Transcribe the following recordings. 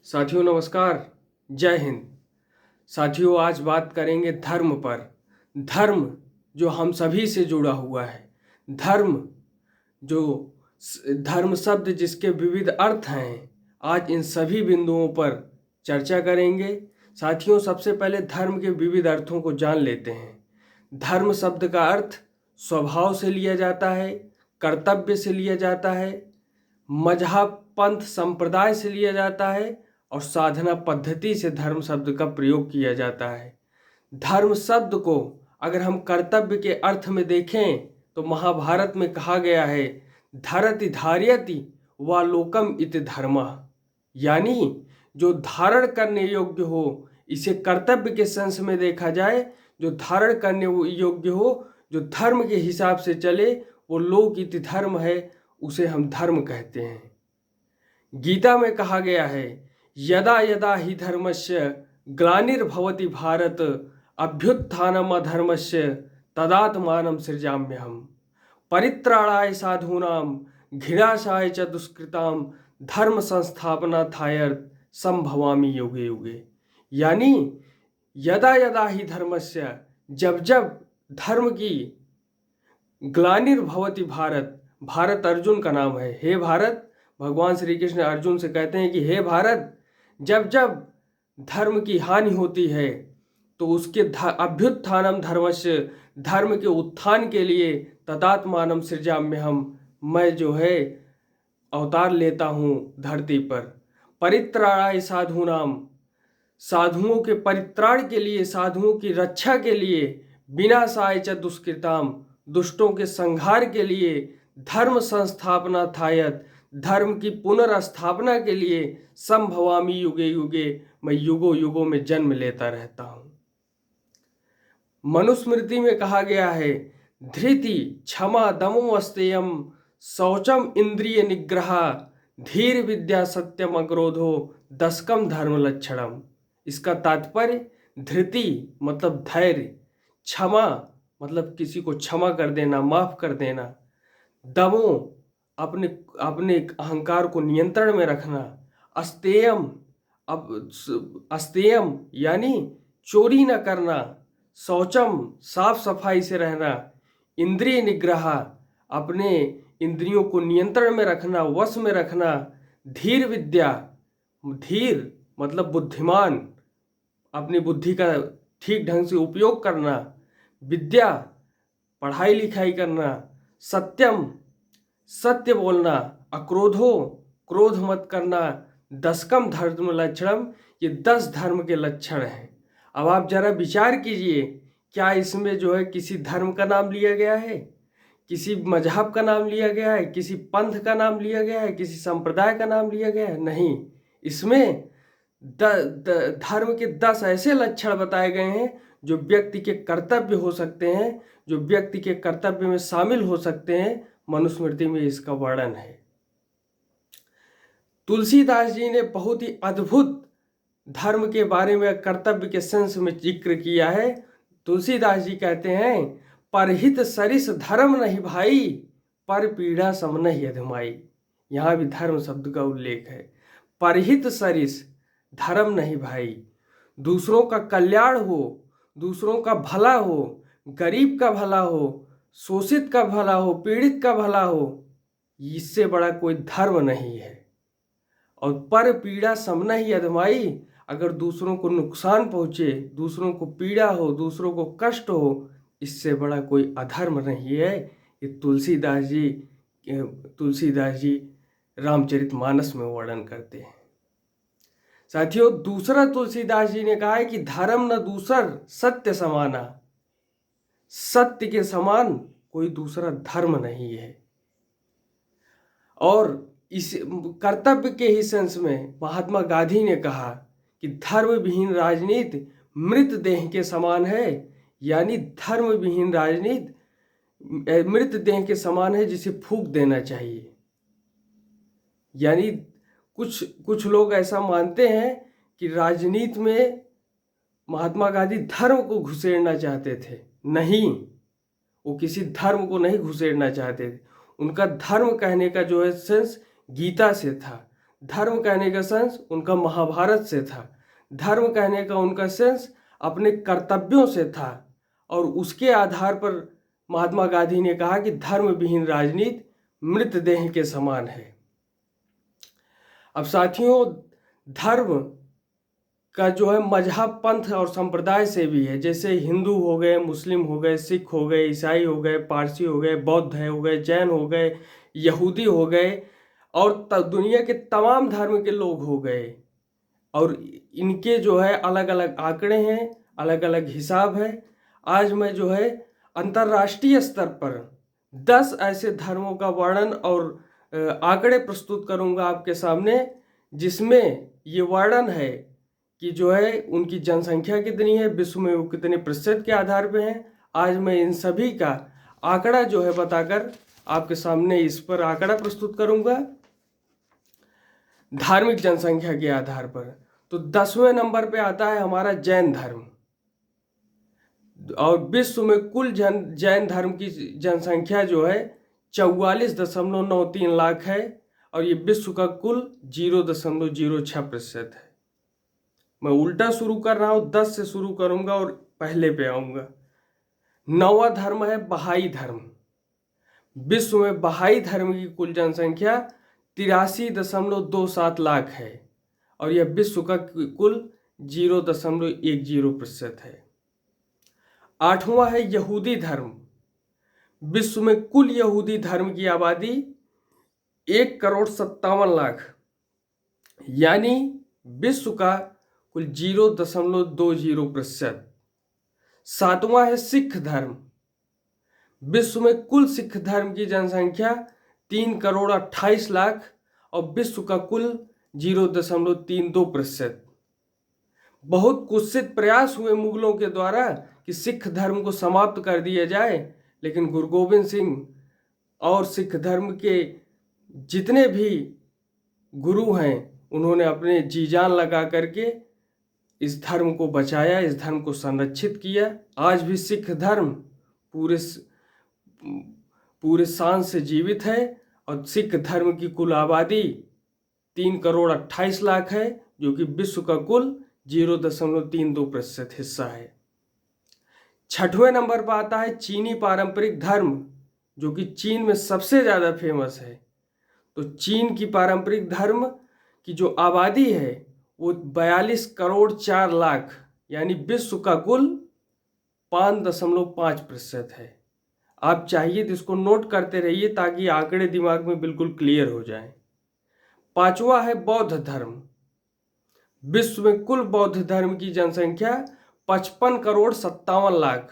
साथियों नमस्कार, जय हिंद। साथियों आज बात करेंगे धर्म पर। धर्म जो हम सभी से जुड़ा हुआ है। धर्म जो धर्म शब्द जिसके विविध अर्थ हैं, आज इन सभी बिंदुओं पर चर्चा करेंगे। साथियों सबसे पहले धर्म के विविध अर्थों को जान लेते हैं। धर्म शब्द का अर्थ स्वभाव से लिया जाता है, कर्तव्य से लिया जाता है, मजहब पंथ संप्रदाय से लिया जाता है और साधना पद्धति से धर्म शब्द का प्रयोग किया जाता है। धर्म शब्द को अगर हम कर्तव्य के अर्थ में देखें तो महाभारत में कहा गया है, धरति धार्यति व लोकम इति धर्मः, यानी जो धारण करने योग्य हो, इसे कर्तव्य के सेंस में देखा जाए, जो धारण करने योग्य हो, जो धर्म के हिसाब से चले, वो लोक इति धर्म है, उसे हम धर्म कहते हैं। गीता में कहा गया है, यदा यदा हि धर्मस्य ग्लानिर्भवति भारत अभ्युत्थानम अधर्मस्य तदात्मानं सृजाम्यहम् परित्राणाय साधूनां घृणाशाय च दुष्कृतां धर्म संस्थापनार्थाय संभवामि युगे युगे। यानी यदा यदा हि धर्मस्य, जब जब धर्म की ग्लानिर्भवति भारत, भारत अर्जुन का नाम है। हे भारत, भगवान श्री कृष्ण अर्जुन से कहते हैं कि हे भारत, जब जब धर्म की हानि होती है तो उसके अभ्युत्थानम धर्मस्य, धर्म के उत्थान के लिए तदात्मानं सृजाम्यहम्, मैं जो है अवतार लेता हूँ धरती पर। परित्राणाय साधूनाम, साधुओं के परित्राण के लिए, साधुओं की रक्षा के लिए, विनाशाय च दुष्कृताम, दुष्टों के संहार के लिए, धर्म संस्थापनार्थाय, धर्म की पुनर्स्थापना के लिए, संभवामि युगे युगे, मैं युगों युगों में जन्म लेता रहता हूँ। मनुस्मृति में कहा गया है, धृति क्षमा दमो अस्तेयम शौचम इंद्रिय निग्रह धीर विद्या सत्यम अक्रोधो दशकम धर्म लक्षणम। इसका तात्पर्य धृति मतलब धैर्य, क्षमा मतलब किसी को क्षमा कर देना, माफ कर देना, दमो अपने अहंकार को नियंत्रण में रखना, अस्तेयम अस्तेयम यानी चोरी न करना, शौचम साफ सफाई से रहना, इंद्रिय निग्रह अपने इंद्रियों को नियंत्रण में रखना, वश में रखना, धीर विद्या, धीर मतलब बुद्धिमान, अपनी बुद्धि का ठीक ढंग से उपयोग करना, विद्या पढ़ाई लिखाई करना, सत्यम सत्य बोलना, अक्रोधो क्रोध मत करना, दशकम धर्म लक्षणम, ये 10 धर्म के लक्षण हैं। अब आप जरा विचार कीजिए, क्या इसमें जो है किसी धर्म का नाम लिया गया है, किसी मजहब का नाम लिया गया है, किसी पंथ का नाम लिया गया है, किसी संप्रदाय का नाम लिया गया है? नहीं, इसमें धर्म के 10 ऐसे लक्षण बताए गए हैं जो व्यक्ति के कर्तव्य हो सकते हैं, जो व्यक्ति के कर्तव्य में शामिल हो सकते हैं। मनुस्मृति में इसका वर्णन है। तुलसीदास जी ने बहुत ही अद्भुत धर्म के बारे में कर्तव्य के सेंस में जिक्र किया है। तुलसीदास जी कहते हैं, परहित सरिस धर्म नहीं भाई, पर पीड़ा सम नहीं अधमाई। यहाँ भी धर्म शब्द का उल्लेख है। परहित सरिस धर्म नहीं भाई, दूसरों का कल्याण हो, दूसरों का भला हो, गरीब का भला हो, शोषित का भला हो, पीड़ित का भला हो, इससे बड़ा कोई धर्म नहीं है। और पर पीड़ा सम नहीं अधमाई, अगर दूसरों को नुकसान पहुँचे, दूसरों को पीड़ा हो, दूसरों को कष्ट हो, इससे बड़ा कोई अधर्म नहीं है। ये तुलसीदास जी रामचरितमानस में वर्णन करते हैं। साथियों दूसरा तुलसीदास जी ने कहा है कि धर्म न दूसर सत्य समाना, सत्य के समान कोई दूसरा धर्म नहीं है। और इस कर्तव्य के ही सेंस में महात्मा गांधी ने कहा कि धर्म विहीन राजनीति मृत देह के समान है, यानी धर्म विहीन राजनीति मृत देह के समान है जिसे फूंक देना चाहिए। यानी कुछ लोग ऐसा मानते हैं कि राजनीति में महात्मा गांधी धर्म को घुसेड़ना चाहते थे। नहीं, वो किसी धर्म को नहीं घुसेड़ना चाहते थे। उनका धर्म कहने का जो है सेंस गीता से था। धर्म कहने का सेंस उनका महाभारत से था। धर्म कहने का उनका सेंस अपने कर्तव्यों से था। और उसके आधार पर महात्मा गांधी ने कहा कि धर्म विहीन राजनीति मृतदेह के समान है। अब साथियों, धर्म का जो है मजहब, पंथ और संप्रदाय से भी है। जैसे हिंदू हो गए, मुस्लिम हो गए, सिख हो गए, ईसाई हो गए, पारसी हो गए, बौद्ध हो गए, जैन हो गए, यहूदी हो गए और दुनिया के तमाम धर्म के लोग हो गए। और इनके जो है अलग अलग आंकड़े हैं, अलग अलग हिसाब है। आज मैं जो है अंतर्राष्ट्रीय स्तर पर 10 ऐसे धर्मों का वर्णन और आंकड़े प्रस्तुत करूंगा आपके सामने, जिसमें ये वर्णन है कि जो है उनकी जनसंख्या कितनी है, विश्व में वो कितने प्रतिशत के आधार पे हैं। आज मैं इन सभी का आंकड़ा जो है बताकर आपके सामने इस पर आंकड़ा प्रस्तुत करूंगा धार्मिक जनसंख्या के आधार पर। तो 10वें नंबर पे आता है हमारा जैन धर्म, और विश्व में कुल जैन धर्म की जनसंख्या जो है 44.93 लाख है, और ये विश्व का कुल 0.06% है। मैं उल्टा शुरू कर रहा हूँ, 10 से शुरू करूंगा और पहले पे आऊंगा। 9वां धर्म है बहाई धर्म। विश्व में बहाई धर्म की कुल जनसंख्या 83.27 लाख है, और यह विश्व का कुल 0.10% है। 8वां है यहूदी धर्म। विश्व में कुल यहूदी धर्म की आबादी 1,57,00,000, यानी विश्व का कुल 0.20%। 7वां है सिख धर्म। विश्व में कुल सिख धर्म की जनसंख्या 3,28,00,000 और विश्व का कुल 0.32%। बहुत कुत्सित प्रयास हुए मुगलों के द्वारा कि सिख धर्म को समाप्त कर दिया जाए, लेकिन गुरु गोविंद सिंह और सिख धर्म के जितने भी गुरु हैं उन्होंने अपने जी जान लगा करके इस धर्म को बचाया, इस धर्म को संरक्षित किया। आज भी सिख धर्म पूरे शान से जीवित है, और सिख धर्म की कुल आबादी 3,28,00,000 है, जो कि विश्व का कुल 0.32% हिस्सा है। 6वें नंबर पर आता है चीनी पारंपरिक धर्म, जो कि चीन में सबसे ज़्यादा फेमस है। तो चीन की पारंपरिक धर्म की जो आबादी है वो 42,04,00,000, यानी विश्व का कुल 5.5% है। आप चाहिए तो इसको नोट करते रहिए ताकि आंकड़े दिमाग में बिल्कुल क्लियर हो जाएं। 5वां है बौद्ध धर्म। विश्व में कुल बौद्ध धर्म की जनसंख्या 55,57,00,000,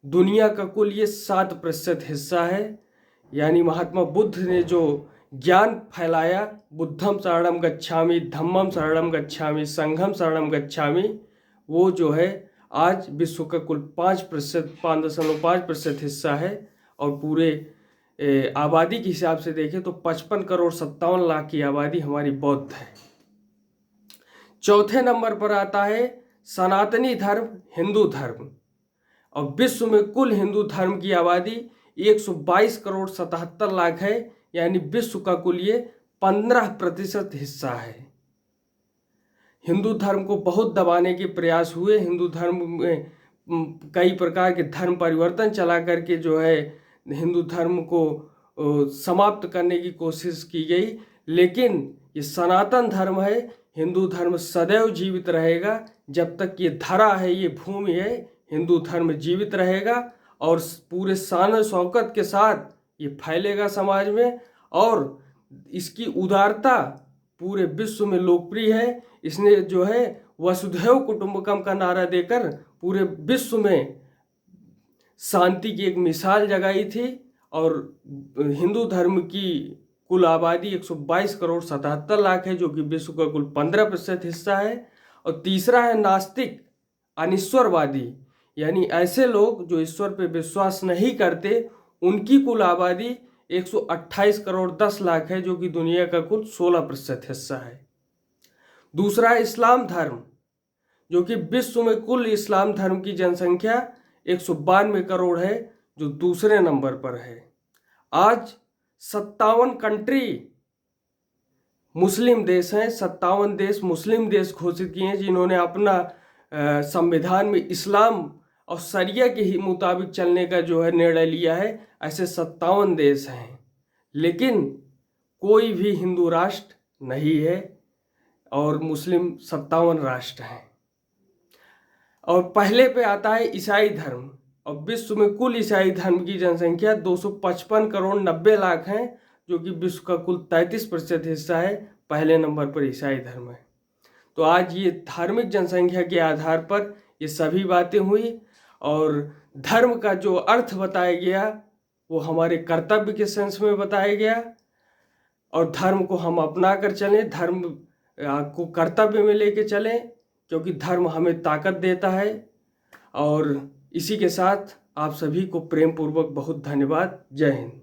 दुनिया का कुल ये 7% हिस्सा है। यानी महात्मा बुद्ध ने जो ज्ञान फैलाया, बुद्धम शरणम गच्छामि, धम्मम शरणम गच्छामि, संघम शरणम गच्छामि, वो जो है आज विश्व का कुल 5.5% हिस्सा है। और पूरे आबादी के हिसाब से देखें तो 55,57,00,000 की आबादी हमारी बौद्ध है। 4थे नंबर पर आता है सनातनी धर्म, हिंदू धर्म, और विश्व में कुल हिंदू धर्म की आबादी 122,77,00,000 है, यानी विश्व का कुल ये 15% हिस्सा है। हिंदू धर्म को बहुत दबाने के प्रयास हुए। हिंदू धर्म में कई प्रकार के धर्म परिवर्तन चला करके जो है हिंदू धर्म को समाप्त करने की कोशिश की गई, लेकिन ये सनातन धर्म है। हिंदू धर्म सदैव जीवित रहेगा। जब तक ये धरा है, ये भूमि है, हिंदू धर्म जीवित रहेगा और पूरे शान शौकत के साथ ये फैलेगा समाज में, और इसकी उदारता पूरे विश्व में लोकप्रिय है। इसने जो है वसुधैव कुटुंबकम का नारा देकर पूरे विश्व में शांति की एक मिसाल जगाई थी। और हिंदू धर्म की कुल आबादी 122,77,00,000 है, जो कि विश्व का कुल 15% हिस्सा है। और तीसरा है नास्तिक, अनिश्वरवादी, यानी ऐसे लोग जो ईश्वर पे विश्वास नहीं करते, उनकी कुल आबादी 128,10,00,000 है, जो कि दुनिया का कुल 16% हिस्सा है। दूसरा है इस्लाम धर्म, जो कि विश्व में कुल इस्लाम धर्म की जनसंख्या 192 करोड़ है, जो दूसरे नंबर पर है। आज 57 कंट्री मुस्लिम देश हैं, 57 देश मुस्लिम देश घोषित किए हैं जिन्होंने अपना संविधान में इस्लाम और शरिया के ही मुताबिक चलने का जो है निर्णय लिया है। ऐसे 57 देश हैं, लेकिन कोई भी हिंदू राष्ट्र नहीं है और मुस्लिम 57 राष्ट्र हैं। और पहले पे आता है ईसाई धर्म, और विश्व में कुल ईसाई धर्म की जनसंख्या 255 करोड़ 90 लाख है, जो कि विश्व का कुल 33% हिस्सा है। पहले नंबर पर ईसाई धर्म है। तो आज ये धार्मिक जनसंख्या के आधार पर ये सभी बातें हुई, और धर्म का जो अर्थ बताया गया वो हमारे कर्तव्य के सेंस में बताया गया, और धर्म को हम अपना कर चलें, धर्म को कर्तव्य में लेके चलें, क्योंकि धर्म हमें ताकत देता है। और इसी के साथ आप सभी को प्रेम पूर्वक बहुत धन्यवाद। जय हिंद।